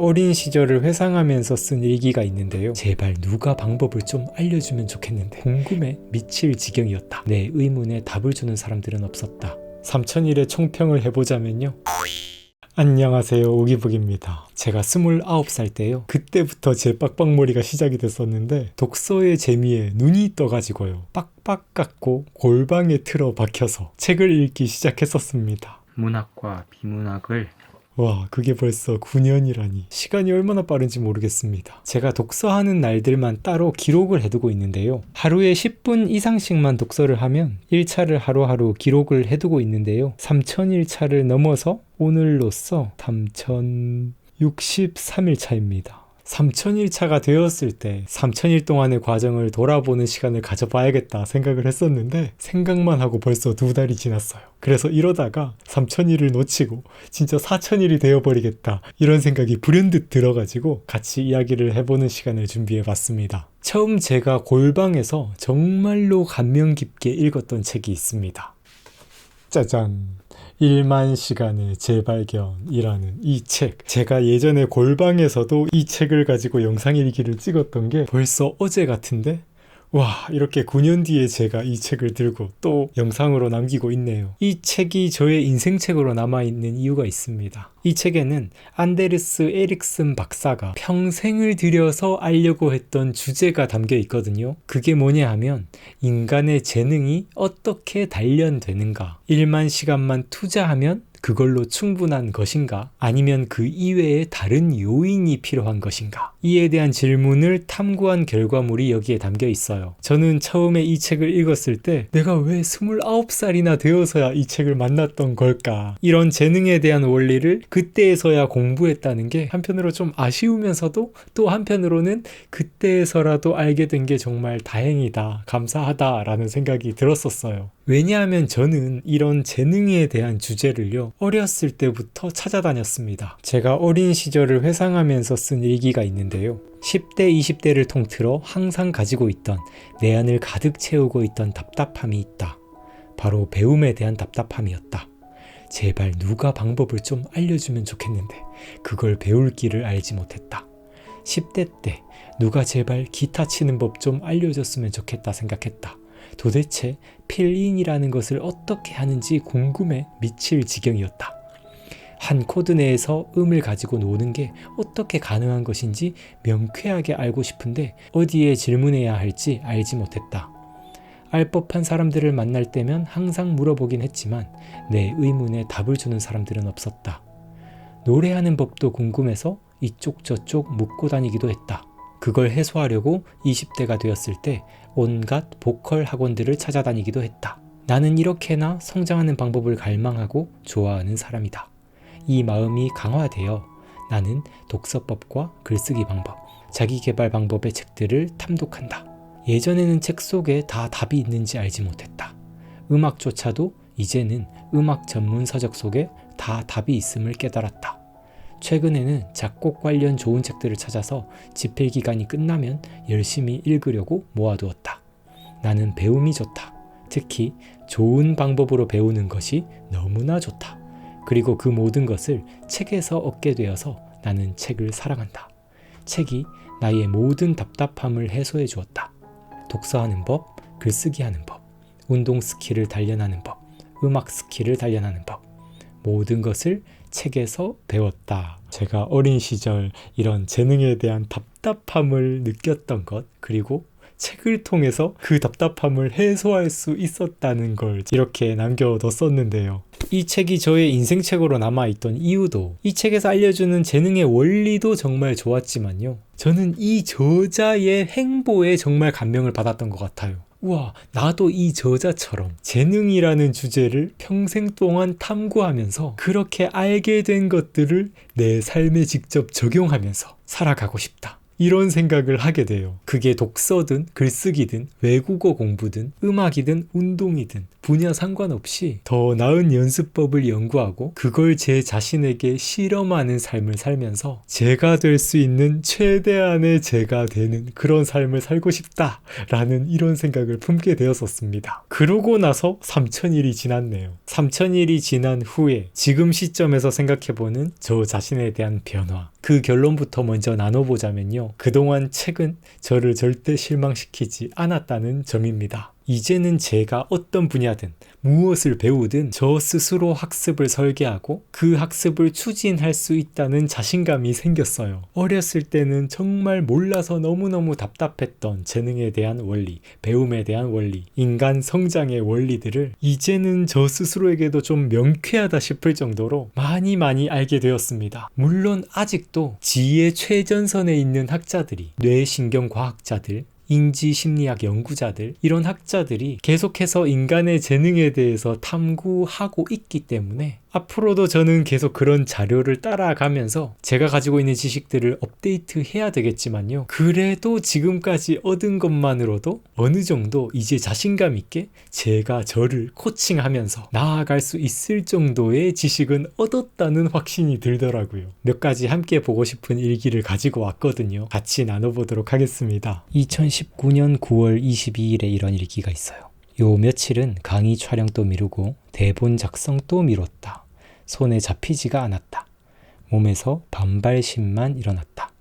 어린 시절을 회상하면서 쓴 일기가 있는데요. 제발 누가 방법을 좀 알려주면 좋겠는데 궁금해 미칠 지경이었다. 내 의문에 답을 주는 사람들은 없었다. 3000일의 총평을 해보자면요. 안녕하세요, 오기북입니다. 제가 29살 때요. 그때부터 제 빡빡머리가 시작이 됐었는데 독서의 재미에 눈이 떠가지고요. 빡빡 깎고 골방에 틀어 박혀서 책을 읽기 시작했었습니다. 문학과 비문학을 와, 그게 벌써 9년이라니. 시간이 얼마나 빠른지 모르겠습니다. 제가 독서하는 날들만 따로 기록을 해두고 있는데요. 하루에 10분 이상씩만 독서를 하면 1차를 하루하루 기록을 해두고 있는데요. 3000일차를 넘어서 오늘로써 3063일차입니다. 3000일차가 되었을 때 3000일 동안의 과정을 돌아보는 시간을 가져봐야겠다 생각을 했었는데 생각만 하고 벌써 2달이 지났어요. 그래서 이러다가 3000일을 놓치고 진짜 4000일이 되어버리겠다 이런 생각이 불현듯 들어가지고 같이 이야기를 해보는 시간을 준비해봤습니다. 처음 제가 골방에서 정말로 감명 깊게 읽었던 책이 있습니다. 짜잔! 1만 시간의 재발견이라는 이 책. 제가 예전에 골방에서도 이 책을 가지고 영상 일기를 찍었던 게 벌써 어제 같은데 와, 이렇게 9년 뒤에 제가 이 책을 들고 또 영상으로 남기고 있네요. 이 책이 저의 인생책으로 남아있는 이유가 있습니다. 이 책에는 안데르스 에릭슨 박사가 평생을 들여서 알려고 했던 주제가 담겨 있거든요. 그게 뭐냐 하면 인간의 재능이 어떻게 단련되는가, 1만 시간만 투자하면 그걸로 충분한 것인가? 아니면 그 이외에 다른 요인이 필요한 것인가? 이에 대한 질문을 탐구한 결과물이 여기에 담겨 있어요. 저는 처음에 이 책을 읽었을 때 내가 왜 29살이나 되어서야 이 책을 만났던 걸까? 이런 재능에 대한 원리를 그때에서야 공부했다는 게 한편으로 좀 아쉬우면서도 또 한편으로는 그때에서라도 알게 된 게 정말 다행이다, 감사하다라는 생각이 들었었어요. 왜냐하면 저는 이런 재능에 대한 주제를요, 어렸을 때부터 찾아다녔습니다. 제가 어린 시절을 회상하면서 쓴 일기가 있는데요. 10대, 20대를 통틀어 항상 가지고 있던 내 안을 가득 채우고 있던 답답함이 있다. 바로 배움에 대한 답답함이었다. 제발 누가 방법을 좀 알려주면 좋겠는데 그걸 배울 길을 알지 못했다. 10대 때 누가 제발 기타 치는 법 좀 알려줬으면 좋겠다 생각했다. 도대체 필인이라는 것을 어떻게 하는지 궁금해 미칠 지경이었다. 한 코드 내에서 음을 가지고 노는 게 어떻게 가능한 것인지 명쾌하게 알고 싶은데 어디에 질문해야 할지 알지 못했다. 알 법한 사람들을 만날 때면 항상 물어보긴 했지만 내 의문에 답을 주는 사람들은 없었다. 노래하는 법도 궁금해서 이쪽 저쪽 묻고 다니기도 했다. 그걸 해소하려고 20대가 되었을 때 온갖 보컬 학원들을 찾아다니기도 했다. 나는 이렇게나 성장하는 방법을 갈망하고 좋아하는 사람이다. 이 마음이 강화되어 나는 독서법과 글쓰기 방법, 자기계발 방법의 책들을 탐독한다. 예전에는 책 속에 다 답이 있는지 알지 못했다. 음악조차도 이제는 음악 전문 서적 속에 다 답이 있음을 깨달았다. 최근에는 작곡 관련 좋은 책들을 찾아서 집필 기간이 끝나면 열심히 읽으려고 모아두었다. 나는 배움이 좋다. 특히 좋은 방법으로 배우는 것이 너무나 좋다. 그리고 그 모든 것을 책에서 얻게 되어서 나는 책을 사랑한다. 책이 나의 모든 답답함을 해소해 주었다. 독서하는 법, 글쓰기 하는 법, 운동 스킬을 단련하는 법, 음악 스킬을 단련하는 법, 모든 것을 책에서 배웠다. 제가 어린 시절 이런 재능에 대한 답답함을 느꼈던 것, 그리고 책을 통해서 그 답답함을 해소할 수 있었다는 걸 이렇게 남겨뒀었는데요. 이 책이 저의 인생책으로 남아있던 이유도 이 책에서 알려주는 재능의 원리도 정말 좋았지만요. 저는 이 저자의 행보에 정말 감명을 받았던 것 같아요. 우와, 나도 이 저자처럼 재능이라는 주제를 평생 동안 탐구하면서 그렇게 알게 된 것들을 내 삶에 직접 적용하면서 살아가고 싶다. 이런 생각을 하게 돼요. 그게 독서든 글쓰기든 외국어 공부든 음악이든 운동이든 분야 상관없이 더 나은 연습법을 연구하고 그걸 제 자신에게 실험하는 삶을 살면서 제가 될 수 있는 최대한의 제가 되는 그런 삶을 살고 싶다라는 이런 생각을 품게 되었었습니다. 그러고 나서 3000일이 지났네요. 3000일이 지난 후에 지금 시점에서 생각해보는 저 자신에 대한 변화, 그 결론부터 먼저 나눠보자면요. 그동안 책은 저를 절대 실망시키지 않았다는 점입니다. 이제는 제가 어떤 분야든 무엇을 배우든 저 스스로 학습을 설계하고 그 학습을 추진할 수 있다는 자신감이 생겼어요. 어렸을 때는 정말 몰라서 너무너무 답답했던 재능에 대한 원리, 배움에 대한 원리, 인간 성장의 원리들을 이제는 저 스스로에게도 좀 명쾌하다 싶을 정도로 많이 알게 되었습니다. 물론 아직도 지의 최전선에 있는 학자들이, 뇌신경과학자들, 인지심리학 연구자들, 이런 학자들이 계속해서 인간의 재능에 대해서 탐구하고 있기 때문에 앞으로도 저는 계속 그런 자료를 따라가면서 제가 가지고 있는 지식들을 업데이트해야 되겠지만요. 그래도 지금까지 얻은 것만으로도 어느 정도 이제 자신감 있게 제가 저를 코칭하면서 나아갈 수 있을 정도의 지식은 얻었다는 확신이 들더라고요. 몇 가지 함께 보고 싶은 일기를 가지고 왔거든요. 같이 나눠보도록 하겠습니다. 2019년 9월 22일에 이런 일기가 있어요. 요 며칠은 강의 촬영도 미루고 대본 작성도 미뤘다. 손에 잡히지가 않았다. 몸에서 반발심만 일어났다.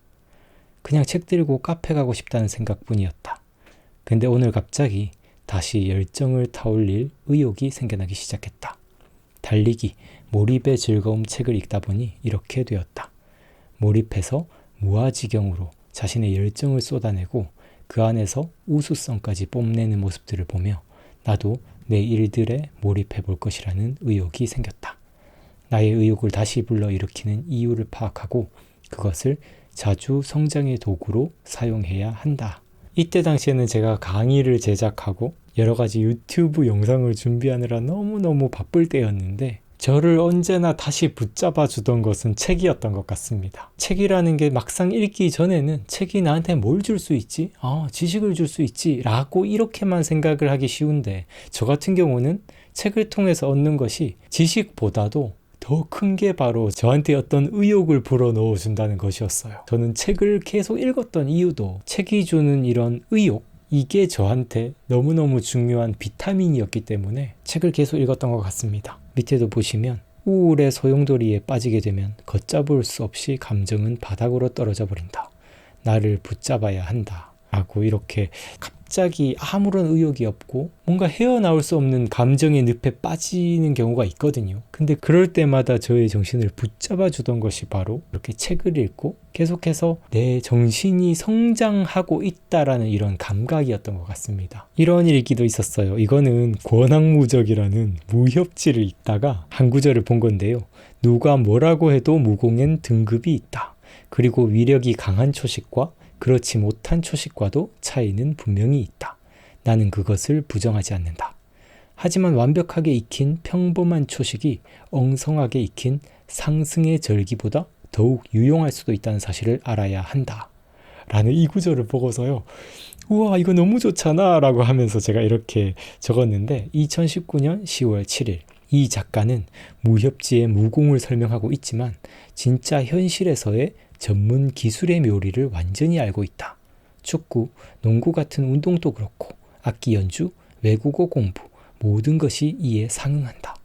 그냥 책 들고 카페 가고 싶다는 생각뿐이었다. 근데 오늘 갑자기 다시 열정을 타올릴 의욕이 생겨나기 시작했다. 달리기, 몰입의 즐거움 책을 읽다 보니 이렇게 되었다. 몰입해서 무아지경으로 자신의 열정을 쏟아내고 그 안에서 우수성까지 뽐내는 모습들을 보며 나도 내 일들에 몰입해 볼 것이라는 의욕이 생겼다. 나의 의욕을 다시 불러일으키는 이유를 파악하고 그것을 자주 성장의 도구로 사용해야 한다. 이때 당시에는 제가 강의를 제작하고 여러 가지 유튜브 영상을 준비하느라 너무너무 바쁠 때였는데 저를 언제나 다시 붙잡아 주던 것은 책이었던 것 같습니다. 책이라는 게 막상 읽기 전에는 책이 나한테 뭘 줄 수 있지? 지식을 줄 수 있지? 라고 이렇게만 생각을 하기 쉬운데 저 같은 경우는 책을 통해서 얻는 것이 지식보다도 더 큰 게 바로 저한테 어떤 의욕을 불어넣어 준다는 것이었어요. 저는 책을 계속 읽었던 이유도 책이 주는 이런 의욕, 이게 저한테 너무너무 중요한 비타민이었기 때문에 책을 계속 읽었던 것 같습니다. 밑에도 보시면 우울의 소용돌이에 빠지게 되면 걷잡을 수 없이 감정은 바닥으로 떨어져 버린다. 나를 붙잡아야 한다. 라고 이렇게 갑자기 아무런 의욕이 없고 뭔가 헤어나올 수 없는 감정의 늪에 빠지는 경우가 있거든요. 근데 그럴 때마다 저의 정신을 붙잡아 주던 것이 바로 이렇게 책을 읽고 계속해서 내 정신이 성장하고 있다라는 이런 감각이었던 것 같습니다. 이런 일기도 있었어요. 이거는 권학무적이라는 무협지를 읽다가 한 구절을 본 건데요. 누가 뭐라고 해도 무공엔 등급이 있다. 그리고 위력이 강한 초식과 그렇지 못한 초식과도 차이는 분명히 있다. 나는 그것을 부정하지 않는다. 하지만 완벽하게 익힌 평범한 초식이 엉성하게 익힌 상승의 절기보다 더욱 유용할 수도 있다는 사실을 알아야 한다. 라는 이 구절을 보고서요. 우와, 이거 너무 좋잖아 라고 하면서 제가 이렇게 적었는데 2019년 10월 7일 이 작가는 무협지의 무공을 설명하고 있지만 진짜 현실에서의 전문 기술의 묘리를 완전히 알고 있다. 축구, 농구 같은 운동도 그렇고 악기 연주, 외국어 공부 모든 것이 이에 상응한다.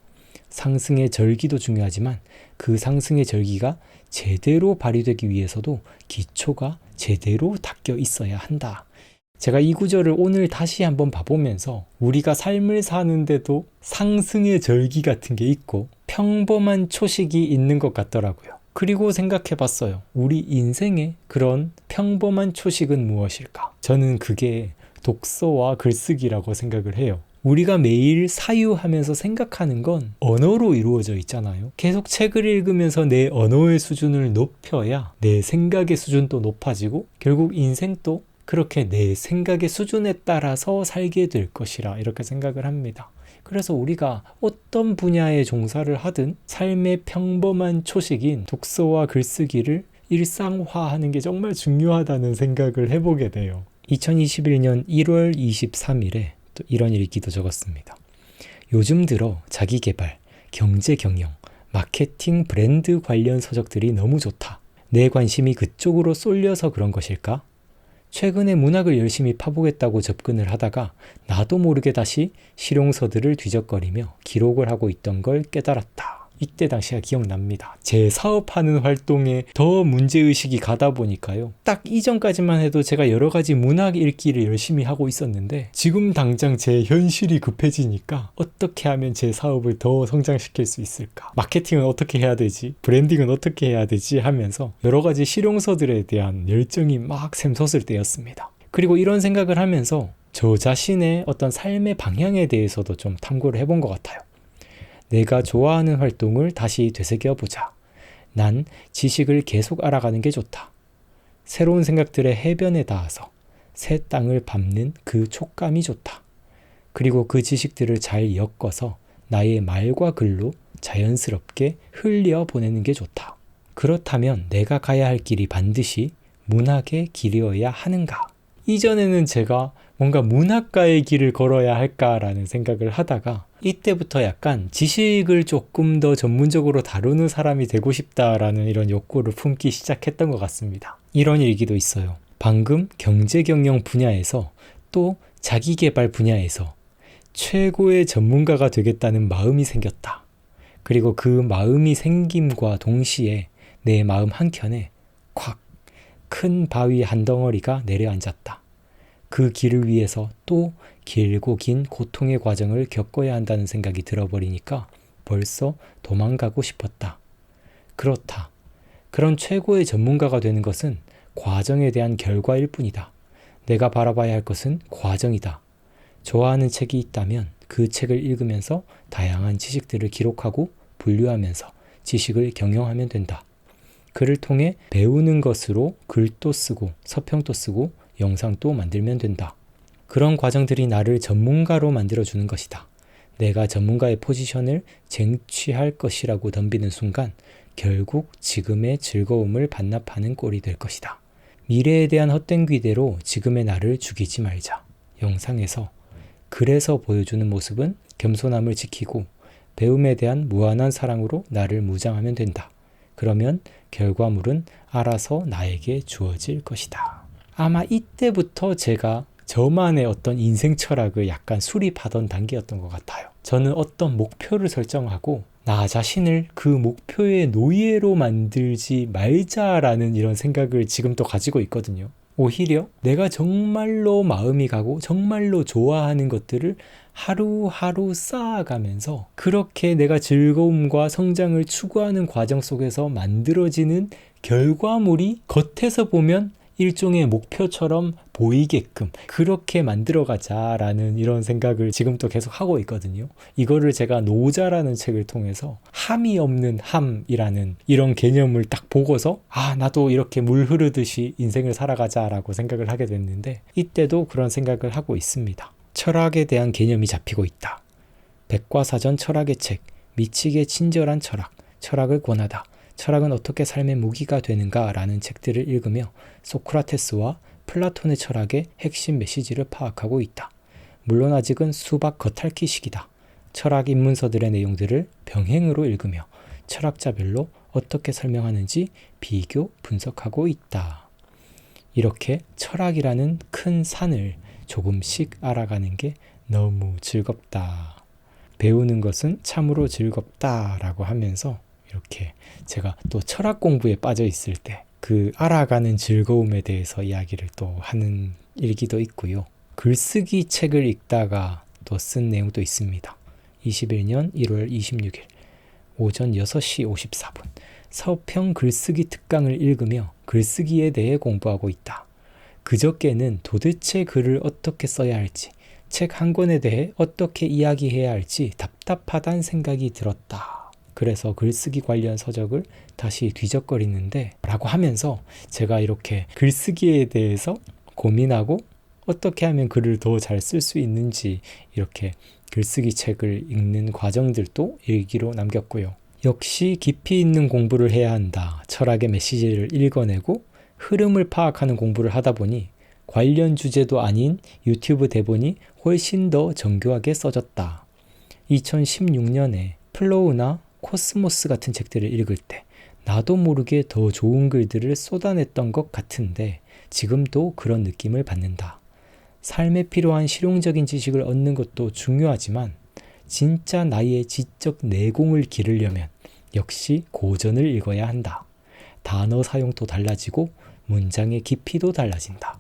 상승의 절기도 중요하지만 그 상승의 절기가 제대로 발휘되기 위해서도 기초가 제대로 닦여 있어야 한다. 제가 이 구절을 오늘 다시 한번 봐보면서 우리가 삶을 사는데도 상승의 절기 같은 게 있고 평범한 초식이 있는 것 같더라고요. 그리고 생각해 봤어요. 우리 인생의 그런 평범한 초식은 무엇일까? 저는 그게 독서와 글쓰기라고 생각을 해요. 우리가 매일 사유하면서 생각하는 건 언어로 이루어져 있잖아요. 계속 책을 읽으면서 내 언어의 수준을 높여야 내 생각의 수준도 높아지고 결국 인생도 그렇게 내 생각의 수준에 따라서 살게 될 것이라 이렇게 생각을 합니다. 그래서 우리가 어떤 분야의 종사를 하든 삶의 평범한 초식인 독서와 글쓰기를 일상화하는 게 정말 중요하다는 생각을 해보게 돼요. 2021년 1월 23일에 또 이런 일기도 적었습니다. 요즘 들어 자기계발, 경제경영, 마케팅, 브랜드 관련 서적들이 너무 좋다. 내 관심이 그쪽으로 쏠려서 그런 것일까? 최근에 문학을 열심히 파보겠다고 접근을 하다가 나도 모르게 다시 실용서들을 뒤적거리며 기록을 하고 있던 걸 깨달았다. 이때 당시가 기억납니다. 제 사업하는 활동에 더 문제의식이 가다 보니까요. 딱 이전까지만 해도 제가 여러 가지 문학 읽기를 열심히 하고 있었는데 지금 당장 제 현실이 급해지니까 어떻게 하면 제 사업을 더 성장시킬 수 있을까? 마케팅은 어떻게 해야 되지? 브랜딩은 어떻게 해야 되지? 하면서 여러 가지 실용서들에 대한 열정이 막 샘솟을 때였습니다. 그리고 이런 생각을 하면서 저 자신의 어떤 삶의 방향에 대해서도 좀 탐구를 해본 것 같아요. 내가 좋아하는 활동을 다시 되새겨보자. 난 지식을 계속 알아가는 게 좋다. 새로운 생각들의 해변에 닿아서 새 땅을 밟는 그 촉감이 좋다. 그리고 그 지식들을 잘 엮어서 나의 말과 글로 자연스럽게 흘려보내는 게 좋다. 그렇다면 내가 가야 할 길이 반드시 문학의 길이어야 하는가? 이전에는 제가 뭔가 문학가의 길을 걸어야 할까라는 생각을 하다가 이때부터 약간 지식을 조금 더 전문적으로 다루는 사람이 되고 싶다라는 이런 욕구를 품기 시작했던 것 같습니다. 이런 일기도 있어요. 방금 경제경영 분야에서 또 자기계발 분야에서 최고의 전문가가 되겠다는 마음이 생겼다. 그리고 그 마음이 생김과 동시에 내 마음 한켠에 콱 큰 바위 한 덩어리가 내려앉았다. 그 길을 위해서 또 길고 긴 고통의 과정을 겪어야 한다는 생각이 들어버리니까 벌써 도망가고 싶었다. 그렇다. 그런 최고의 전문가가 되는 것은 과정에 대한 결과일 뿐이다. 내가 바라봐야 할 것은 과정이다. 좋아하는 책이 있다면 그 책을 읽으면서 다양한 지식들을 기록하고 분류하면서 지식을 경영하면 된다. 그를 통해 배우는 것으로 글도 쓰고 서평도 쓰고 영상도 만들면 된다. 그런 과정들이 나를 전문가로 만들어주는 것이다. 내가 전문가의 포지션을 쟁취할 것이라고 덤비는 순간 결국 지금의 즐거움을 반납하는 꼴이 될 것이다. 미래에 대한 헛된 기대로 지금의 나를 죽이지 말자. 영상에서 그래서 보여주는 모습은 겸손함을 지키고 배움에 대한 무한한 사랑으로 나를 무장하면 된다. 그러면 결과물은 알아서 나에게 주어질 것이다. 아마 이때부터 제가 저만의 어떤 인생 철학을 약간 수립하던 단계였던 것 같아요. 저는 어떤 목표를 설정하고 나 자신을 그 목표의 노예로 만들지 말자라는 이런 생각을 지금도 가지고 있거든요. 오히려 내가 정말로 마음이 가고 정말로 좋아하는 것들을 하루하루 쌓아가면서 그렇게 내가 즐거움과 성장을 추구하는 과정 속에서 만들어지는 결과물이 겉에서 보면 일종의 목표처럼 보이게끔 그렇게 만들어가자라는 이런 생각을 지금도 계속 하고 있거든요. 이거를 제가 노자라는 책을 통해서 함이 없는 함이라는 이런 개념을 딱 보고서 나도 이렇게 물 흐르듯이 인생을 살아가자라고 생각을 하게 됐는데 이때도 그런 생각을 하고 있습니다. 철학에 대한 개념이 잡히고 있다. 백과사전 철학의 책, 미치게 친절한 철학, 철학을 권하다. 철학은 어떻게 삶의 무기가 되는가 라는 책들을 읽으며 소크라테스와 플라톤의 철학의 핵심 메시지를 파악하고 있다. 물론 아직은 수박 겉핥기 시기다. 철학 입문서들의 내용들을 병행으로 읽으며 철학자별로 어떻게 설명하는지 비교 분석하고 있다. 이렇게 철학이라는 큰 산을 조금씩 알아가는 게 너무 즐겁다. 배우는 것은 참으로 즐겁다라고 하면서 이렇게 제가 또 철학 공부에 빠져 있을 때 그 알아가는 즐거움에 대해서 이야기를 또 하는 일기도 있고요. 글쓰기 책을 읽다가 또 쓴 내용도 있습니다. 21년 1월 26일 오전 6시 54분 서평 글쓰기 특강을 읽으며 글쓰기에 대해 공부하고 있다. 그저께는 도대체 글을 어떻게 써야 할지 책 한 권에 대해 어떻게 이야기해야 할지 답답하다는 생각이 들었다. 그래서 글쓰기 관련 서적을 다시 뒤적거리는데 라고 하면서 제가 이렇게 글쓰기에 대해서 고민하고 어떻게 하면 글을 더 잘 쓸 수 있는지 이렇게 글쓰기 책을 읽는 과정들도 일기로 남겼고요. 역시 깊이 있는 공부를 해야 한다. 철학의 메시지를 읽어내고 흐름을 파악하는 공부를 하다 보니 관련 주제도 아닌 유튜브 대본이 훨씬 더 정교하게 써졌다. 2016년에 플로우나 코스모스 같은 책들을 읽을 때 나도 모르게 더 좋은 글들을 쏟아냈던 것 같은데 지금도 그런 느낌을 받는다. 삶에 필요한 실용적인 지식을 얻는 것도 중요하지만 진짜 나의 지적 내공을 기르려면 역시 고전을 읽어야 한다. 단어 사용도 달라지고 문장의 깊이도 달라진다.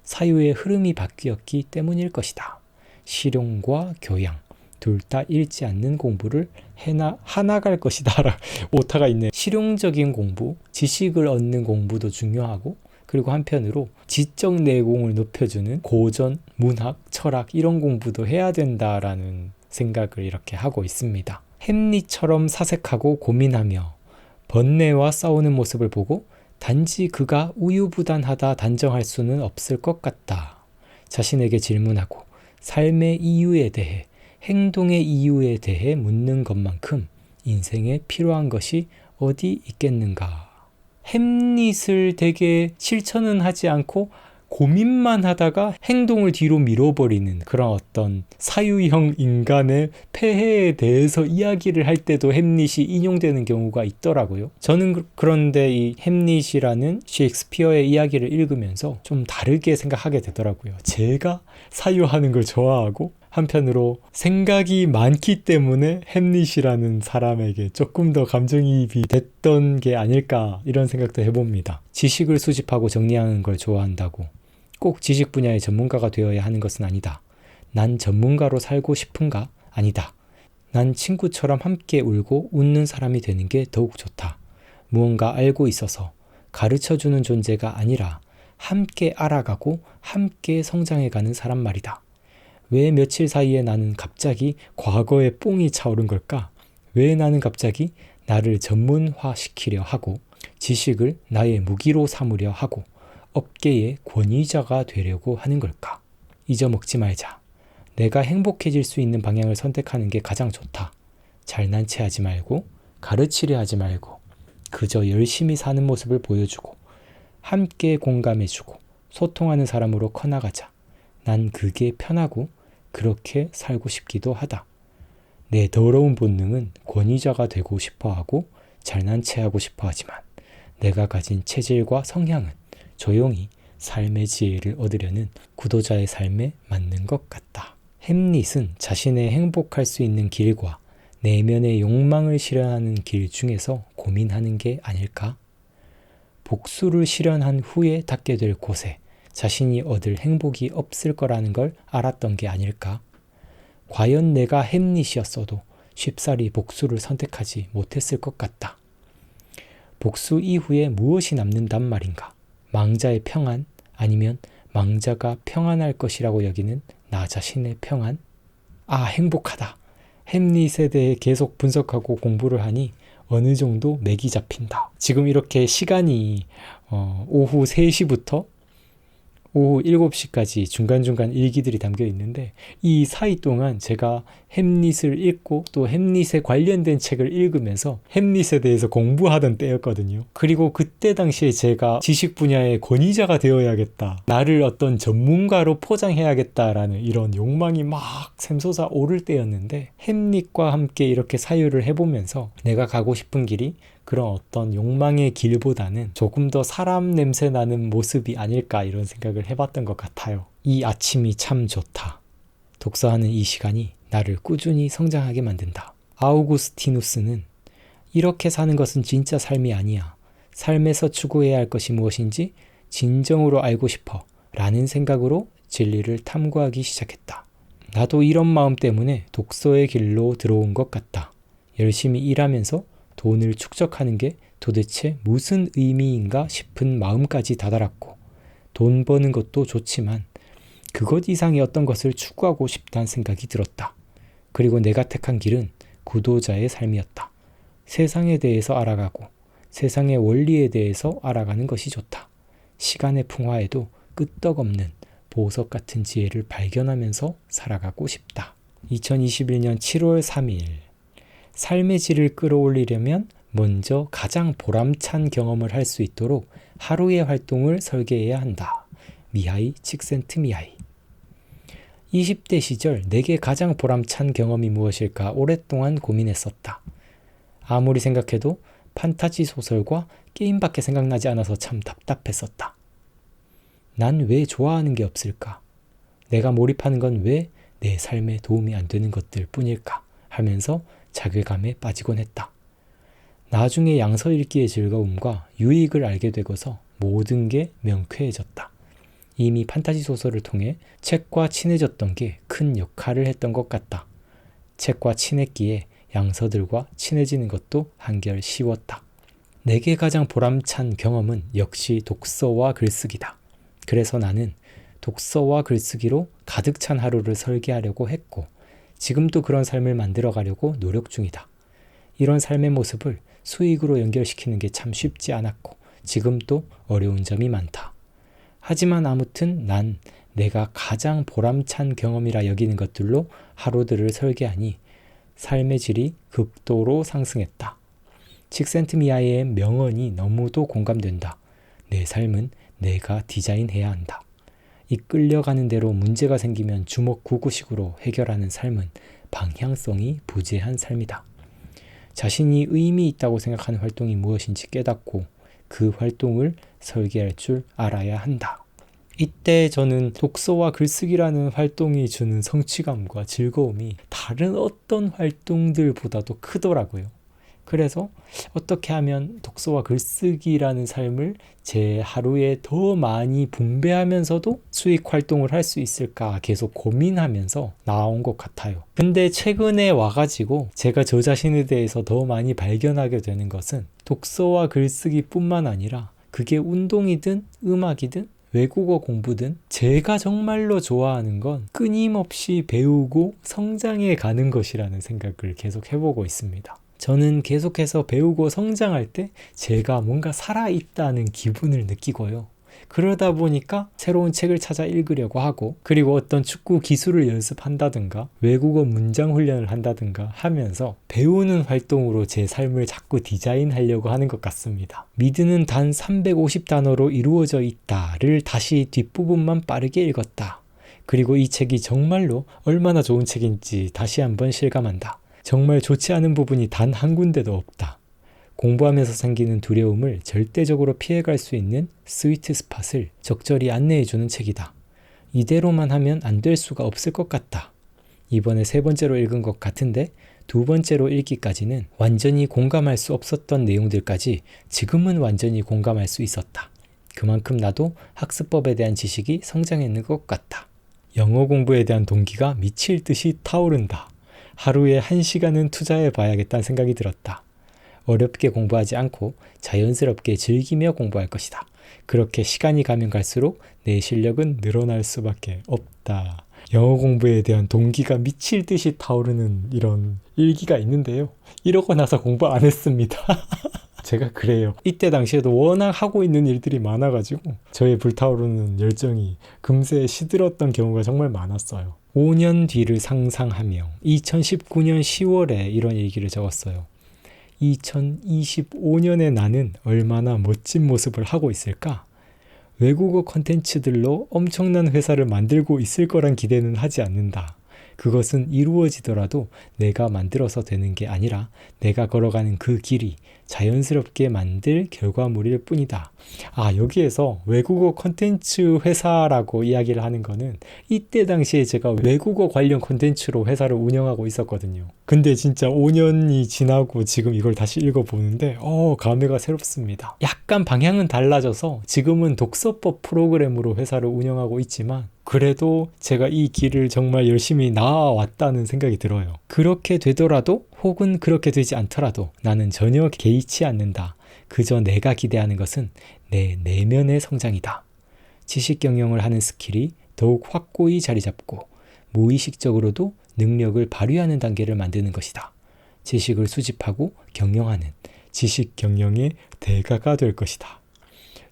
사유의 흐름이 바뀌었기 때문일 것이다. 실용과 교양 둘 다 잃지 않는 공부를 해나갈 것이다. 오타가 있네. 실용적인 공부, 지식을 얻는 공부도 중요하고 그리고 한편으로 지적 내공을 높여주는 고전, 문학, 철학 이런 공부도 해야 된다라는 생각을 이렇게 하고 있습니다. 햄릿처럼 사색하고 고민하며 번뇌와 싸우는 모습을 보고 단지 그가 우유부단하다 단정할 수는 없을 것 같다. 자신에게 질문하고 삶의 이유에 대해, 행동의 이유에 대해 묻는 것만큼 인생에 필요한 것이 어디 있겠는가. 햄릿을 되게 실천은 하지 않고 고민만 하다가 행동을 뒤로 밀어버리는 그런 어떤 사유형 인간의 폐해에 대해서 이야기를 할 때도 햄릿이 인용되는 경우가 있더라고요. 저는 그런데 이 햄릿이라는 셰익스피어의 이야기를 읽으면서 좀 다르게 생각하게 되더라고요. 제가 사유하는 걸 좋아하고 한편으로 생각이 많기 때문에 햄릿이라는 사람에게 조금 더 감정이입이 됐던 게 아닐까 이런 생각도 해봅니다. 지식을 수집하고 정리하는 걸 좋아한다고 꼭 지식 분야의 전문가가 되어야 하는 것은 아니다. 난 전문가로 살고 싶은가? 아니다. 난 친구처럼 함께 울고 웃는 사람이 되는 게 더욱 좋다. 무언가 알고 있어서 가르쳐주는 존재가 아니라 함께 알아가고 함께 성장해가는 사람 말이다. 왜 며칠 사이에 나는 갑자기 과거에 뽕이 차오른 걸까? 왜 나는 갑자기 나를 전문화시키려 하고 지식을 나의 무기로 삼으려 하고 업계의 권위자가 되려고 하는 걸까? 잊어먹지 말자. 내가 행복해질 수 있는 방향을 선택하는 게 가장 좋다. 잘난 체하지 말고 가르치려 하지 말고 그저 열심히 사는 모습을 보여주고 함께 공감해주고 소통하는 사람으로 커나가자. 난 그게 편하고 그렇게 살고 싶기도 하다. 내 더러운 본능은 권위자가 되고 싶어하고 잘난 체하고 싶어하지만 내가 가진 체질과 성향은 조용히 삶의 지혜를 얻으려는 구도자의 삶에 맞는 것 같다. 햄릿은 자신의 행복할 수 있는 길과 내면의 욕망을 실현하는 길 중에서 고민하는 게 아닐까? 복수를 실현한 후에 닿게 될 곳에 자신이 얻을 행복이 없을 거라는 걸 알았던 게 아닐까? 과연 내가 햄릿이었어도 쉽사리 복수를 선택하지 못했을 것 같다. 복수 이후에 무엇이 남는단 말인가? 망자의 평안 아니면 망자가 평안할 것이라고 여기는 나 자신의 평안? 아, 행복하다. 햄릿에 대해 계속 분석하고 공부를 하니 어느 정도 맥이 잡힌다. 지금 이렇게 시간이 오후 3시부터 오후 7시까지 중간중간 일기들이 담겨 있는데 이 사이 동안 제가 햄릿을 읽고 또 햄릿에 관련된 책을 읽으면서 햄릿에 대해서 공부하던 때였거든요. 그리고 그때 당시에 제가 지식 분야의 권위자가 되어야겠다. 나를 어떤 전문가로 포장해야겠다라는 이런 욕망이 막 샘솟아 오를 때였는데 햄릿과 함께 이렇게 사유를 해보면서 내가 가고 싶은 길이 그런 어떤 욕망의 길보다는 조금 더 사람 냄새 나는 모습이 아닐까 이런 생각을 해봤던 것 같아요. 이 아침이 참 좋다. 독서하는 이 시간이 나를 꾸준히 성장하게 만든다. 아우구스티누스는 이렇게 사는 것은 진짜 삶이 아니야. 삶에서 추구해야 할 것이 무엇인지 진정으로 알고 싶어 라는 생각으로 진리를 탐구하기 시작했다. 나도 이런 마음 때문에 독서의 길로 들어온 것 같다. 열심히 일하면서 돈을 축적하는 게 도대체 무슨 의미인가 싶은 마음까지 다다랐고 돈 버는 것도 좋지만 그것 이상의 어떤 것을 추구하고 싶다는 생각이 들었다. 그리고 내가 택한 길은 구도자의 삶이었다. 세상에 대해서 알아가고 세상의 원리에 대해서 알아가는 것이 좋다. 시간의 풍화에도 끄떡없는 보석 같은 지혜를 발견하면서 살아가고 싶다. 2021년 7월 3일 삶의 질을 끌어올리려면 먼저 가장 보람찬 경험을 할 수 있도록 하루의 활동을 설계해야 한다. 미하이 칙센트미하이. 20대 시절 내게 가장 보람찬 경험이 무엇일까 오랫동안 고민했었다. 아무리 생각해도 판타지 소설과 게임밖에 생각나지 않아서 참 답답했었다. 난 왜 좋아하는 게 없을까? 내가 몰입하는 건 왜 내 삶에 도움이 안 되는 것들 뿐일까? 하면서 자괴감에 빠지곤 했다. 나중에 양서 읽기의 즐거움과 유익을 알게 되고서 모든 게 명쾌해졌다. 이미 판타지 소설을 통해 책과 친해졌던 게 큰 역할을 했던 것 같다. 책과 친했기에 양서들과 친해지는 것도 한결 쉬웠다. 내게 가장 보람찬 경험은 역시 독서와 글쓰기다. 그래서 나는 독서와 글쓰기로 가득 찬 하루를 설계하려고 했고 지금도 그런 삶을 만들어가려고 노력 중이다. 이런 삶의 모습을 수익으로 연결시키는 게 참 쉽지 않았고 지금도 어려운 점이 많다. 하지만 아무튼 난 내가 가장 보람찬 경험이라 여기는 것들로 하루들을 설계하니 삶의 질이 극도로 상승했다. 칙센트미아의 명언이 너무도 공감된다. 내 삶은 내가 디자인해야 한다. 이 끌려가는 대로 문제가 생기면 주먹구구식으로 해결하는 삶은 방향성이 부재한 삶이다. 자신이 의미 있다고 생각하는 활동이 무엇인지 깨닫고 그 활동을 설계할 줄 알아야 한다. 이때 저는 독서와 글쓰기라는 활동이 주는 성취감과 즐거움이 다른 어떤 활동들보다도 크더라고요. 그래서 어떻게 하면 독서와 글쓰기라는 삶을 제 하루에 더 많이 분배하면서도 수익 활동을 할 수 있을까 계속 고민하면서 나온 것 같아요. 근데 최근에 와가지고 제가 저 자신에 대해서 더 많이 발견하게 되는 것은 독서와 글쓰기뿐만 아니라 그게 운동이든 음악이든 외국어 공부든 제가 정말로 좋아하는 건 끊임없이 배우고 성장해 가는 것이라는 생각을 계속 해보고 있습니다. 저는 계속해서 배우고 성장할 때 제가 뭔가 살아있다는 기분을 느끼고요. 그러다 보니까 새로운 책을 찾아 읽으려고 하고 그리고 어떤 축구 기술을 연습한다든가 외국어 문장 훈련을 한다든가 하면서 배우는 활동으로 제 삶을 자꾸 디자인하려고 하는 것 같습니다. 미드는 단 350단어로 이루어져 있다를 다시 뒷부분만 빠르게 읽었다. 그리고 이 책이 정말로 얼마나 좋은 책인지 다시 한번 실감한다. 정말 좋지 않은 부분이 단 한 군데도 없다. 공부하면서 생기는 두려움을 절대적으로 피해갈 수 있는 스위트 스팟을 적절히 안내해주는 책이다. 이대로만 하면 안 될 수가 없을 것 같다. 이번에 3번째로 읽은 것 같은데 2번째로 읽기까지는 완전히 공감할 수 없었던 내용들까지 지금은 완전히 공감할 수 있었다. 그만큼 나도 학습법에 대한 지식이 성장했는 것 같다. 영어 공부에 대한 동기가 미칠 듯이 타오른다. 하루에 1시간은 투자해 봐야겠다는 생각이 들었다. 어렵게 공부하지 않고 자연스럽게 즐기며 공부할 것이다. 그렇게 시간이 가면 갈수록 내 실력은 늘어날 수밖에 없다. 영어 공부에 대한 동기가 미칠 듯이 타오르는 이런 일기가 있는데요. 이러고 나서 공부 안 했습니다. 제가 그래요. 이때 당시에도 워낙 하고 있는 일들이 많아가지고 저의 불타오르는 열정이 금세 시들었던 경우가 정말 많았어요. 5년 뒤를 상상하며 2019년 10월에 이런 일기를 적었어요. 2025년에 나는 얼마나 멋진 모습을 하고 있을까? 외국어 콘텐츠들로 엄청난 회사를 만들고 있을 거란 기대는 하지 않는다. 그것은 이루어지더라도 내가 만들어서 되는 게 아니라 내가 걸어가는 그 길이 자연스럽게 만들 결과물일 뿐이다. 여기에서 외국어 콘텐츠 회사라고 이야기를 하는 거는 이때 당시에 제가 외국어 관련 콘텐츠로 회사를 운영하고 있었거든요. 근데 진짜 5년이 지나고 지금 이걸 다시 읽어보는데 감회가 새롭습니다. 약간 방향은 달라져서 지금은 독서법 프로그램으로 회사를 운영하고 있지만 그래도 제가 이 길을 정말 열심히 나아왔다는 생각이 들어요. 그렇게 되더라도 혹은 그렇게 되지 않더라도 나는 전혀 개의치 않는다. 그저 내가 기대하는 것은 내 내면의 성장이다. 지식 경영을 하는 스킬이 더욱 확고히 자리 잡고 무의식적으로도 능력을 발휘하는 단계를 만드는 것이다. 지식을 수집하고 경영하는 지식 경영의 대가가 될 것이다.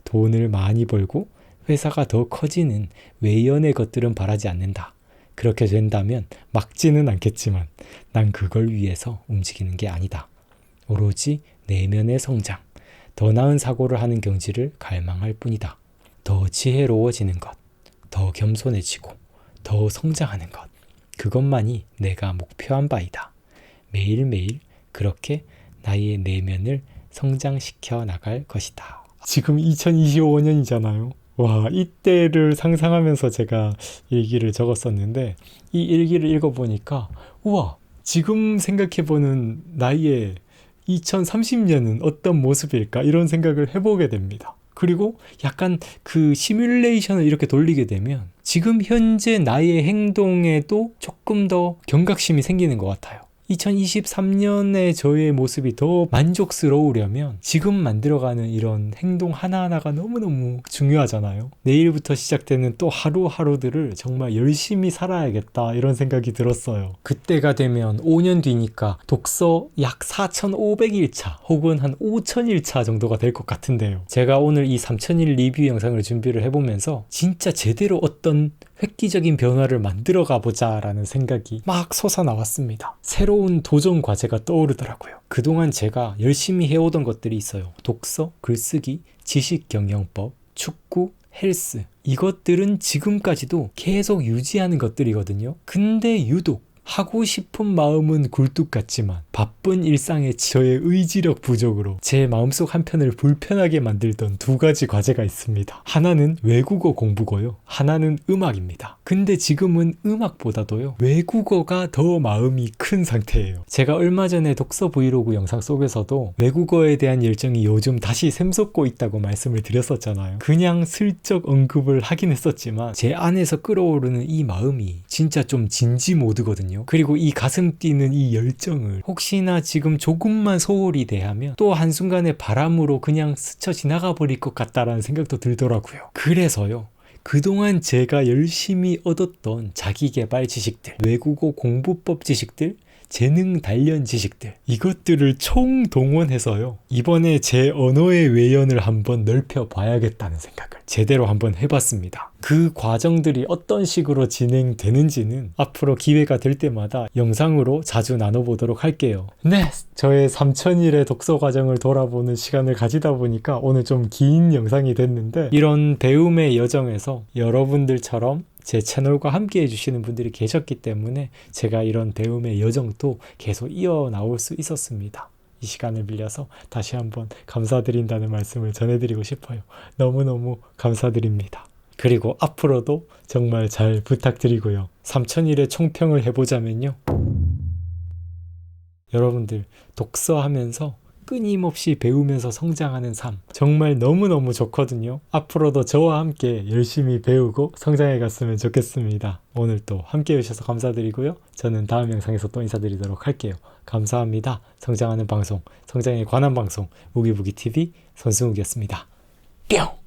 돈을 많이 벌고 회사가 더 커지는 외연의 것들은 바라지 않는다. 그렇게 된다면 막지는 않겠지만 난 그걸 위해서 움직이는 게 아니다. 오로지 내면의 성장, 더 나은 사고를 하는 경지를 갈망할 뿐이다. 더 지혜로워지는 것, 더 겸손해지고 더 성장하는 것. 그것만이 내가 목표한 바이다. 매일매일 그렇게 나의 내면을 성장시켜 나갈 것이다. 지금 2025년이잖아요. 와, 이때를 상상하면서 제가 일기를 적었었는데 이 일기를 읽어보니까 우와, 지금 생각해보는 나의 2030년은 어떤 모습일까 이런 생각을 해보게 됩니다. 그리고 약간 그 시뮬레이션을 이렇게 돌리게 되면 지금 현재 나의 행동에도 조금 더 경각심이 생기는 것 같아요. 2023년의 저의 모습이 더 만족스러우려면 지금 만들어가는 이런 행동 하나하나가 너무너무 중요하잖아요. 내일부터 시작되는 또 하루하루들을 정말 열심히 살아야겠다 이런 생각이 들었어요. 그때가 되면 5년 뒤니까 독서 약 4,500일차 혹은 한 5,000일차 정도가 될 것 같은데요. 제가 오늘 이 3,000일 리뷰 영상을 준비를 해보면서 진짜 제대로 어떤 획기적인 변화를 만들어 가보자 라는 생각이 막 솟아나왔습니다. 새로운 도전 과제가 떠오르더라고요. 그동안 제가 열심히 해오던 것들이 있어요. 독서, 글쓰기, 지식경영법, 축구, 헬스. 이것들은 지금까지도 계속 유지하는 것들이거든요. 근데 유독 하고 싶은 마음은 굴뚝 같지만 바쁜 일상의 저의 의지력 부족으로 제 마음속 한편을 불편하게 만들던 두 가지 과제가 있습니다. 하나는 외국어 공부고요. 하나는 음악입니다. 근데 지금은 음악보다도요, 외국어가 더 마음이 큰 상태예요. 제가 얼마 전에 독서 브이로그 영상 속에서도 외국어에 대한 열정이 요즘 다시 샘솟고 있다고 말씀을 드렸었잖아요. 그냥 슬쩍 언급을 하긴 했었지만 제 안에서 끓어오르는 이 마음이 진짜 좀 진지 모드거든요. 그리고 이 가슴 뛰는 이 열정을 혹시나 지금 조금만 소홀히 대하면 또 한순간에 바람으로 그냥 스쳐 지나가 버릴 것 같다라는 생각도 들더라고요. 그래서요, 그동안 제가 열심히 얻었던 자기계발 지식들, 외국어 공부법 지식들, 재능 단련 지식들, 이것들을 총동원해서요, 이번에 제 언어의 외연을 한번 넓혀봐야겠다는 생각을 제대로 한번 해봤습니다. 그 과정들이 어떤 식으로 진행되는지는 앞으로 기회가 될 때마다 영상으로 자주 나눠보도록 할게요. 네, 저의 3,000일의 독서 과정을 돌아보는 시간을 가지다 보니까 오늘 좀 긴 영상이 됐는데, 이런 배움의 여정에서 여러분들처럼 제 채널과 함께 해주시는 분들이 계셨기 때문에 제가 이런 배움의 여정도 계속 이어나올 수 있었습니다. 이 시간을 빌려서 다시 한번 감사드린다는 말씀을 전해드리고 싶어요. 너무너무 감사드립니다. 그리고 앞으로도 정말 잘 부탁드리고요. 3,000일의 총평을 해보자면요, 여러분들 독서하면서 끊임없이 배우면서 성장하는 삶, 정말 너무너무 좋거든요. 앞으로도 저와 함께 열심히 배우고 성장해 갔으면 좋겠습니다. 오늘 또 함께 해주셔서 감사드리고요. 저는 다음 영상에서 또 인사드리도록 할게요. 감사합니다. 성장하는 방송, 성장에 관한 방송, 우기부기TV 손승욱이었습니다. 뿅!